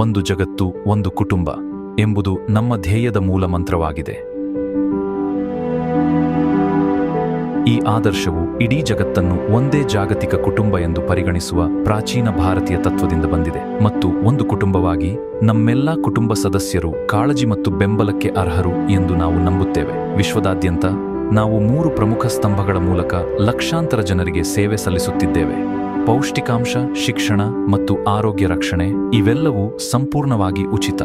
ಒಂದು ಜಗತ್ತು, ಒಂದು ಕುಟುಂಬ ಎಂಬುದು ನಮ್ಮ ಧ್ಯೇಯದ ಮೂಲ ಮಂತ್ರವಾಗಿದೆ. ಈ ಆದರ್ಶವು ಇಡೀ ಜಗತ್ತನ್ನು ಒಂದೇ ಜಾಗತಿಕ ಕುಟುಂಬ ಎಂದು ಪರಿಗಣಿಸುವ ಪ್ರಾಚೀನ ಭಾರತೀಯ ತತ್ವದಿಂದ ಬಂದಿದೆ ಮತ್ತು ಒಂದು ಕುಟುಂಬವಾಗಿ ನಮ್ಮೆಲ್ಲ ಕುಟುಂಬ ಸದಸ್ಯರು ಕಾಳಜಿ ಮತ್ತು ಬೆಂಬಲಕ್ಕೆ ಅರ್ಹರು ಎಂದು ನಾವು ನಂಬುತ್ತೇವೆ. ವಿಶ್ವದಾದ್ಯಂತ ನಾವು 3 ಪ್ರಮುಖ ಸ್ತಂಭಗಳ ಮೂಲಕ ಲಕ್ಷಾಂತರ ಜನರಿಗೆ ಸೇವೆ ಸಲ್ಲಿಸುತ್ತಿದ್ದೇವೆ: ಪೌಷ್ಟಿಕಾಂಶ, ಶಿಕ್ಷಣ ಮತ್ತು ಆರೋಗ್ಯ ರಕ್ಷಣೆ. ಇವೆಲ್ಲವೂ ಸಂಪೂರ್ಣವಾಗಿ ಉಚಿತ.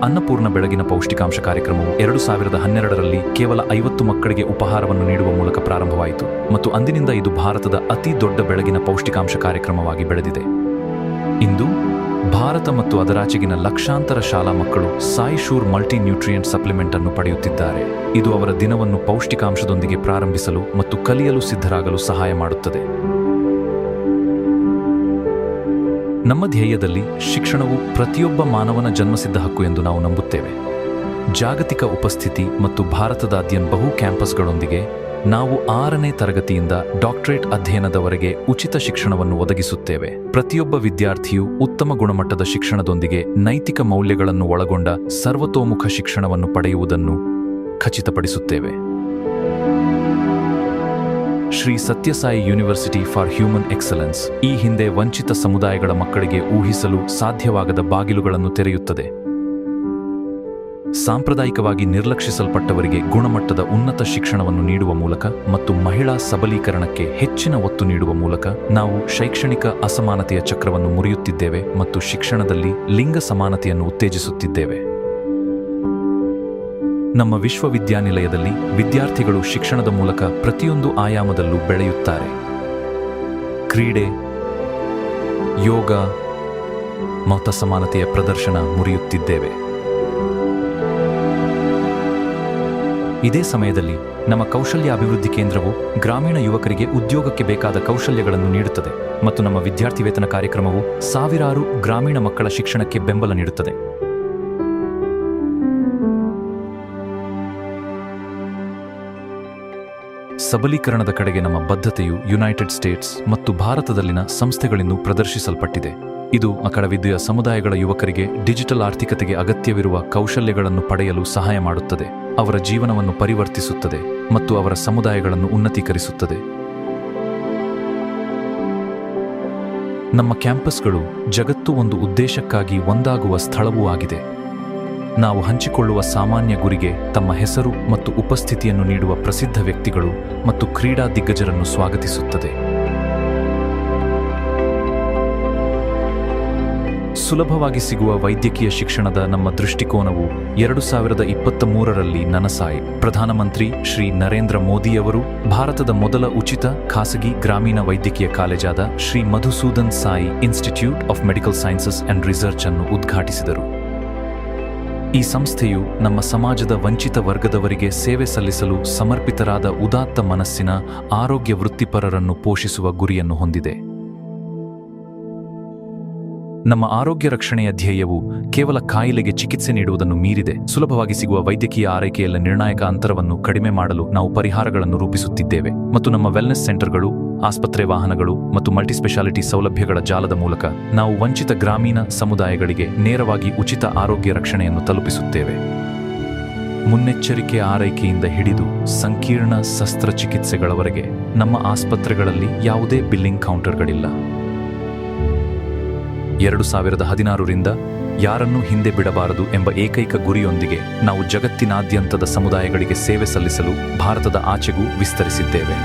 ಅನ್ನಪೂರ್ಣ ಬೆಳಗಿನ ಪೌಷ್ಟಿಕಾಂಶ ಕಾರ್ಯಕ್ರಮವು 2012ರಲ್ಲಿ ಕೇವಲ 50 ಮಕ್ಕಳಿಗೆ ಉಪಹಾರವನ್ನು ನೀಡುವ ಮೂಲಕ ಪ್ರಾರಂಭವಾಯಿತು ಮತ್ತು ಅಂದಿನಿಂದ ಇದು ಭಾರತದ ಅತಿ ದೊಡ್ಡ ಬೆಳಗಿನ ಪೌಷ್ಟಿಕಾಂಶ ಕಾರ್ಯಕ್ರಮವಾಗಿ ಬೆಳೆದಿದೆ. ಇಂದು ಭಾರತ ಮತ್ತು ಅದರಾಚೆಗಿನ ಲಕ್ಷಾಂತರ ಶಾಲಾ ಮಕ್ಕಳು Sai sure multi nutrient supplement ಅನ್ನು ಪಡೆಯುತ್ತಿದ್ದಾರೆ. ಇದು ಅವರ ದಿನವನ್ನು ಪೌಷ್ಟಿಕಾಂಶದೊಂದಿಗೆ ಪ್ರಾರಂಭಿಸಲು ಮತ್ತು ಕಲಿಯಲು ಸಿದ್ಧರಾಗಲು ಸಹಾಯ ಮಾಡುತ್ತದೆ. ನಮ್ಮ ಧ್ಯೇಯದಲ್ಲಿ ಶಿಕ್ಷಣವು ಪ್ರತಿಯೊಬ್ಬ ಮಾನವನ ಜನ್ಮಸಿದ್ಧ ಹಕ್ಕು ಎಂದು ನಾವು ನಂಬುತ್ತೇವೆ. ಜಾಗತಿಕ ಉಪಸ್ಥಿತಿ ಮತ್ತು ಭಾರತದಾದ್ಯಂತ ಬಹು ಕ್ಯಾಂಪಸ್ಗಳೊಂದಿಗೆ ನಾವು 6ನೇ ತರಗತಿಯಿಂದ ಡಾಕ್ಟರೇಟ್ ಅಧ್ಯಯನದವರೆಗೆ ಉಚಿತ ಶಿಕ್ಷಣವನ್ನು ಒದಗಿಸುತ್ತೇವೆ. ಪ್ರತಿಯೊಬ್ಬ ವಿದ್ಯಾರ್ಥಿಯು ಉತ್ತಮ ಗುಣಮಟ್ಟದ ಶಿಕ್ಷಣದೊಂದಿಗೆ ನೈತಿಕ ಮೌಲ್ಯಗಳನ್ನು ಒಳಗೊಂಡ ಸರ್ವತೋಮುಖ ಶಿಕ್ಷಣವನ್ನು ಪಡೆಯುವುದನ್ನು ಖಚಿತಪಡಿಸುತ್ತೇವೆ. Shri Sathya Sai university for human excellence ಈ ಹಿಂದೆ ವಂಚಿತ ಸಮುದಾಯಗಳ ಮಕ್ಕಳಿಗೆ ಊಹಿಸಲು ಸಾಧ್ಯವಾಗದ ಬಾಗಿಲುಗಳನ್ನು ತೆರೆಯುತ್ತದೆ. ಸಾಂಪ್ರದಾಯಿಕವಾಗಿ ನಿರ್ಲಕ್ಷಿಸಲ್ಪಟ್ಟವರಿಗೆ ಗುಣಮಟ್ಟದ ಉನ್ನತ ಶಿಕ್ಷಣವನ್ನು ನೀಡುವ ಮೂಲಕ ಮತ್ತು ಮಹಿಳಾ ಸಬಲೀಕರಣಕ್ಕೆ ಹೆಚ್ಚಿನ ಒತ್ತು ನೀಡುವ ಮೂಲಕ ನಾವು ಶೈಕ್ಷಣಿಕ ಅಸಮಾನತೆಯ ಚಕ್ರವನ್ನು ಮುರಿಯುತ್ತಿದ್ದೇವೆ ಮತ್ತು ಶಿಕ್ಷಣದಲ್ಲಿ ಲಿಂಗ ಸಮಾನತೆಯನ್ನು ಉತ್ತೇಜಿಸುತ್ತಿದ್ದೇವೆ. ನಮ್ಮ ವಿಶ್ವವಿದ್ಯಾನಿಲಯದಲ್ಲಿ ವಿದ್ಯಾರ್ಥಿಗಳು ಶಿಕ್ಷಣದ ಮೂಲಕ ಪ್ರತಿಯೊಂದು ಆಯಾಮದಲ್ಲೂ ಬೆಳೆಯುತ್ತಾರೆ. ಕ್ರೀಡೆ, ಯೋಗ, ಮತ ಸಮಾನತೆಯ ಪ್ರದರ್ಶನ ಮುರಿಯುತ್ತಿದ್ದೇವೆ. ಇದೇ ಸಮಯದಲ್ಲಿ ನಮ್ಮ ಕೌಶಲ್ಯ ಅಭಿವೃದ್ಧಿ ಕೇಂದ್ರವು ಗ್ರಾಮೀಣ ಯುವಕರಿಗೆ ಉದ್ಯೋಗಕ್ಕೆ ಬೇಕಾದ ಕೌಶಲ್ಯಗಳನ್ನು ನೀಡುತ್ತದೆ ಮತ್ತು ನಮ್ಮ ವಿದ್ಯಾರ್ಥಿ ವೇತನ ಕಾರ್ಯಕ್ರಮವು ಸಾವಿರಾರು ಗ್ರಾಮೀಣ ಮಕ್ಕಳ ಶಿಕ್ಷಣಕ್ಕೆ ಬೆಂಬಲ ನೀಡುತ್ತದೆ. ಸಬಲೀಕರಣದ ಕಡೆಗೆ ನಮ್ಮ ಬದ್ಧತೆಯು ಯುನೈಟೆಡ್ ಸ್ಟೇಟ್ಸ್ ಮತ್ತು ಭಾರತದಲ್ಲಿನ ಸಂಸ್ಥೆಗಳಿಂದ ಪ್ರದರ್ಶಿಸಲ್ಪಟ್ಟಿದೆ. ಇದು ಅಕಡವಿದ್ಯ ಸಮುದಾಯಗಳ ಯುವಕರಿಗೆ ಡಿಜಿಟಲ್ ಆರ್ಥಿಕತೆಗೆ ಅಗತ್ಯವಿರುವ ಕೌಶಲ್ಯಗಳನ್ನು ಪಡೆಯಲು ಸಹಾಯ ಮಾಡುತ್ತದೆ, ಅವರ ಜೀವನವನ್ನು ಪರಿವರ್ತಿಸುತ್ತದೆ ಮತ್ತು ಅವರ ಸಮುದಾಯಗಳನ್ನು ಉನ್ನತೀಕರಿಸುತ್ತದೆ. ನಮ್ಮ ಕ್ಯಾಂಪಸ್ಗಳು ಜಗತ್ತು ಒಂದು ಉದ್ದೇಶಕ್ಕಾಗಿ ಒಂದಾಗುವ ಸ್ಥಳವೂ ಆಗಿದೆ. ನಾವು ಹಂಚಿಕೊಳ್ಳುವ ಸಾಮಾನ್ಯ ಗುರಿಗೆ ತಮ್ಮ ಹೆಸರು ಮತ್ತು ಉಪಸ್ಥಿತಿಯನ್ನು ನೀಡುವ ಪ್ರಸಿದ್ಧ ವ್ಯಕ್ತಿಗಳು ಮತ್ತು ಕ್ರೀಡಾ ದಿಗ್ಗಜರನ್ನು ಸ್ವಾಗತಿಸುತ್ತದೆ. ಸುಲಭವಾಗಿ ಸಿಗುವ ವೈದ್ಯಕೀಯ ಶಿಕ್ಷಣದ ನಮ್ಮ ದೃಷ್ಟಿಕೋನವು 2023ರಲ್ಲಿ ನನಸಾಯಿ ಪ್ರಧಾನಮಂತ್ರಿ ಶ್ರೀ ನರೇಂದ್ರ ಮೋದಿಯವರು ಭಾರತದ ಮೊದಲ ಉಚಿತ ಖಾಸಗಿ ಗ್ರಾಮೀಣ ವೈದ್ಯಕೀಯ ಕಾಲೇಜಾದ Shri Madhusudan Sai institute of medical sciences and research ಅನ್ನು ಉದ್ಘಾಟಿಸಿದರು. ಈ ಸಂಸ್ಥೆಯು ನಮ್ಮ ಸಮಾಜದ ವಂಚಿತ ವರ್ಗದವರಿಗೆ ಸೇವೆ ಸಲ್ಲಿಸಲು ಸಮರ್ಪಿತರಾದ ಉದಾತ್ತ ಮನಸ್ಸಿನ ಆರೋಗ್ಯ ವೃತ್ತಿಪರರನ್ನು ಪೋಷಿಸುವ ಗುರಿಯನ್ನು ಹೊಂದಿದೆ. ನಮ್ಮ ಆರೋಗ್ಯ ರಕ್ಷಣೆಯ ಧ್ಯೇಯವು ಕೇವಲ ಕಾಯಿಲೆಗೆ ಚಿಕಿತ್ಸೆ ನೀಡುವುದನ್ನು ಮೀರಿದೆ. ಸುಲಭವಾಗಿ ಸಿಗುವ ವೈದ್ಯಕೀಯ ಆರೈಕೆಯಲ್ಲಿ ನಿರ್ಣಾಯಕ ಅಂತರವನ್ನು ಕಡಿಮೆ ಮಾಡಲು ನಾವು ಪರಿಹಾರಗಳನ್ನು ರೂಪಿಸುತ್ತಿದ್ದೇವೆ ಮತ್ತು ನಮ್ಮ ವೆಲ್ನೆಸ್ ಸೆಂಟರ್ಗಳು, ಆಸ್ಪತ್ರೆ ವಾಹನಗಳು ಮತ್ತು ಮಲ್ಟಿಸ್ಪೆಷಾಲಿಟಿ ಸೌಲಭ್ಯಗಳ ಜಾಲದ ಮೂಲಕ ನಾವು ವಂಚಿತ ಗ್ರಾಮೀಣ ಸಮುದಾಯಗಳಿಗೆ ನೇರವಾಗಿ ಉಚಿತ ಆರೋಗ್ಯ ರಕ್ಷಣೆಯನ್ನು ತಲುಪಿಸುತ್ತೇವೆ. ಮುನ್ನೆಚ್ಚರಿಕೆ ಆರೈಕೆಯಿಂದ ಹಿಡಿದು ಸಂಕೀರ್ಣ ಶಸ್ತ್ರಚಿಕಿತ್ಸೆಗಳವರೆಗೆ ನಮ್ಮ ಆಸ್ಪತ್ರೆಗಳಲ್ಲಿ ಯಾವುದೇ ಬಿಲ್ಲಿಂಗ್ ಕೌಂಟರ್ಗಳಿಲ್ಲ. 2016ರಿಂದ ಯಾರನ್ನೂ ಹಿಂದೆ ಬಿಡಬಾರದು ಎಂಬ ಏಕೈಕ ಗುರಿಯೊಂದಿಗೆ ನಾವು ಜಗತ್ತಿನಾದ್ಯಂತದ ಸಮುದಾಯಗಳಿಗೆ ಸೇವೆ ಸಲ್ಲಿಸಲು ಭಾರತದ ಆಚೆಗೂ ವಿಸ್ತರಿಸಿದ್ದೇವೆ.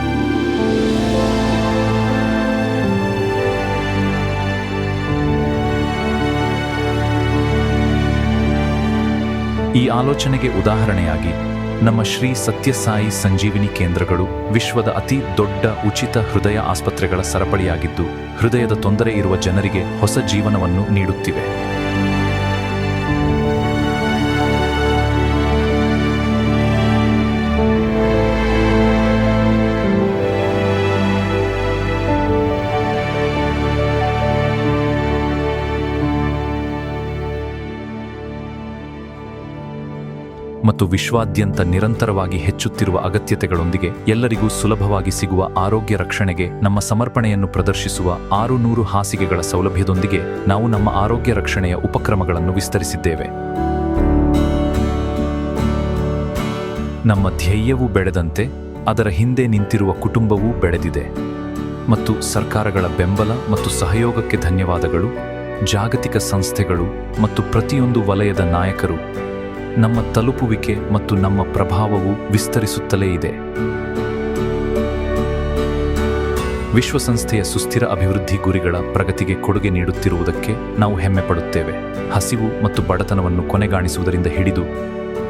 ಈ ಆಲೋಚನೆಗೆ ಉದಾಹರಣೆಯಾಗಿ ನಮ್ಮ ಶ್ರೀ ಸತ್ಯಸಾಯಿ ಸಂಜೀವಿನಿ ಕೇಂದ್ರಗಳು ವಿಶ್ವದ ಅತಿ ದೊಡ್ಡ ಉಚಿತ ಹೃದಯ ಆಸ್ಪತ್ರೆಗಳ ಸರಪಳಿಯಾಗಿದ್ದು, ಹೃದಯದ ತೊಂದರೆ ಇರುವ ಜನರಿಗೆ ಹೊಸ ಜೀವನವನ್ನು ನೀಡುತ್ತಿವೆ. ಮತ್ತು ವಿಶ್ವಾದ್ಯಂತ ನಿರಂತರವಾಗಿ ಹೆಚ್ಚುತ್ತಿರುವ ಅಗತ್ಯತೆಗಳೊಂದಿಗೆ ಎಲ್ಲರಿಗೂ ಸುಲಭವಾಗಿ ಸಿಗುವ ಆರೋಗ್ಯ ರಕ್ಷಣೆಗೆ ನಮ್ಮ ಸಮರ್ಪಣೆಯನ್ನು ಪ್ರದರ್ಶಿಸುವ 600 ಹಾಸಿಗೆಗಳ ಸೌಲಭ್ಯದೊಂದಿಗೆ ನಾವು ನಮ್ಮ ಆರೋಗ್ಯ ರಕ್ಷಣೆಯ ಉಪಕ್ರಮಗಳನ್ನು ವಿಸ್ತರಿಸಿದ್ದೇವೆ. ನಮ್ಮ ಧ್ಯೇಯವು ಬೆಳೆದಂತೆ ಅದರ ಹಿಂದೆ ನಿಂತಿರುವ ಕುಟುಂಬವೂ ಬೆಳೆದಿದೆ ಮತ್ತು ಸರ್ಕಾರಗಳ ಬೆಂಬಲ ಮತ್ತು ಸಹಯೋಗಕ್ಕೆ ಧನ್ಯವಾದಗಳು. ಜಾಗತಿಕ ಸಂಸ್ಥೆಗಳು ಮತ್ತು ಪ್ರತಿಯೊಂದು ವಲಯದ ನಾಯಕರು, ನಮ್ಮ ತಲುಪುವಿಕೆ ಮತ್ತು ನಮ್ಮ ಪ್ರಭಾವವು ವಿಸ್ತರಿಸುತ್ತಲೇ ಇದೆ. ವಿಶ್ವಸಂಸ್ಥೆಯ ಸುಸ್ಥಿರ ಅಭಿವೃದ್ಧಿ ಗುರಿಗಳ ಪ್ರಗತಿಗೆ ಕೊಡುಗೆ ನೀಡುತ್ತಿರುವುದಕ್ಕೆ ನಾವು ಹೆಮ್ಮೆ ಪಡುತ್ತೇವೆ. ಹಸಿವು ಮತ್ತು ಬಡತನವನ್ನು ಕೊನೆಗಾಣಿಸುವುದರಿಂದ ಹಿಡಿದು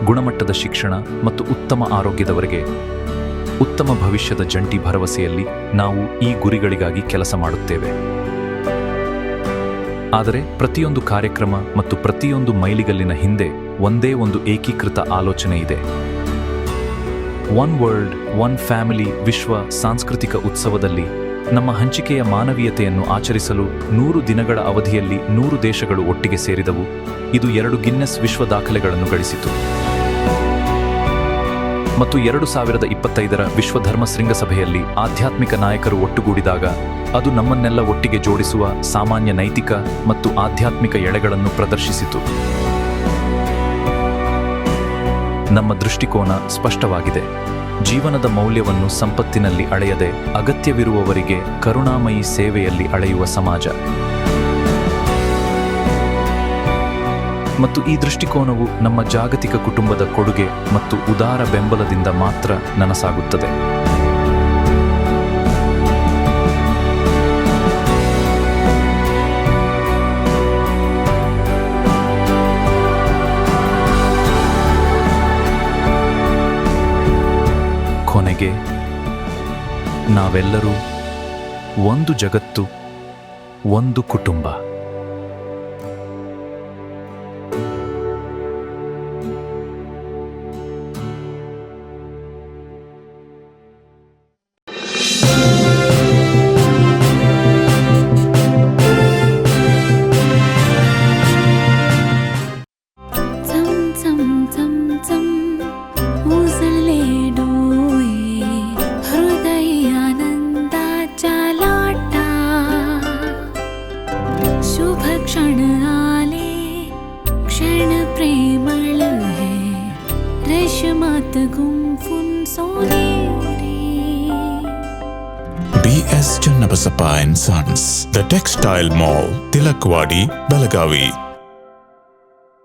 ಗುಣಮಟ್ಟದ ಶಿಕ್ಷಣ ಮತ್ತು ಉತ್ತಮ ಆರೋಗ್ಯದವರೆಗೆ ಉತ್ತಮ ಭವಿಷ್ಯದ ಜಂಟಿ ಭರವಸೆಯಲ್ಲಿ ನಾವು ಈ ಗುರಿಗಳಿಗಾಗಿ ಕೆಲಸ ಮಾಡುತ್ತೇವೆ. ಆದರೆ ಪ್ರತಿಯೊಂದು ಕಾರ್ಯಕ್ರಮ ಮತ್ತು ಪ್ರತಿಯೊಂದು ಮೈಲಿಗಲ್ಲಿನ ಹಿಂದೆ ಒಂದೇ ಒಂದು ಏಕೀಕೃತ ಆಲೋಚನೆ ಇದೆ. ಒನ್ ವರ್ಲ್ಡ್ ಒನ್ ಫ್ಯಾಮಿಲಿ ವಿಶ್ವ ಸಾಂಸ್ಕೃತಿಕ ಉತ್ಸವದಲ್ಲಿ ನಮ್ಮ ಹಂಚಿಕೆಯ ಮಾನವೀಯತೆಯನ್ನು ಆಚರಿಸಲು 100 ದಿನಗಳ ಅವಧಿಯಲ್ಲಿ 100 ದೇಶಗಳು ಒಟ್ಟಿಗೆ ಸೇರಿದವು. ಇದು 2 ಗಿನ್ನೆಸ್ ವಿಶ್ವ ದಾಖಲೆಗಳನ್ನು ಗಳಿಸಿತು ಮತ್ತು 2025ರ ವಿಶ್ವ ಧರ್ಮ ಶೃಂಗಸಭೆಯಲ್ಲಿ ಆಧ್ಯಾತ್ಮಿಕ ನಾಯಕರು ಒಟ್ಟುಗೂಡಿದಾಗ ಅದು ನಮ್ಮನ್ನೆಲ್ಲ ಒಟ್ಟಿಗೆ ಜೋಡಿಸುವ ಸಾಮಾನ್ಯ ನೈತಿಕ ಮತ್ತು ಆಧ್ಯಾತ್ಮಿಕ ಎಳೆಗಳನ್ನು ಪ್ರದರ್ಶಿಸಿತು. ನಮ್ಮ ದೃಷ್ಟಿಕೋನ ಸ್ಪಷ್ಟವಾಗಿದೆ. ಜೀವನದ ಮೌಲ್ಯವನ್ನು ಸಂಪತ್ತಿನಲ್ಲಿ ಅಳೆಯದೆ ಅಗತ್ಯವಿರುವವರಿಗೆ ಕರುಣಾಮಯಿ ಸೇವೆಯಲ್ಲಿ ಅಳೆಯುವ ಸಮಾಜ. ಮತ್ತು ಈ ದೃಷ್ಟಿಕೋನವು ನಮ್ಮ ಜಾಗತಿಕ ಕುಟುಂಬದ ಕೊಡುಗೆ ಮತ್ತು ಉದಾರ ಬೆಂಬಲದಿಂದ ಮಾತ್ರ ನನಸಾಗುತ್ತದೆ. ಕೊನೆಗೆ ನಾವೆಲ್ಲರೂ ಒಂದು ಜಗತ್ತು, ಒಂದು ಕುಟುಂಬ. क्षण आले क्षण प्रेमळ है रेशमात गुंफून सोनेरी. BS Channabasappa and Sons, The Textile Mall, Tilakvadi, Belagavi.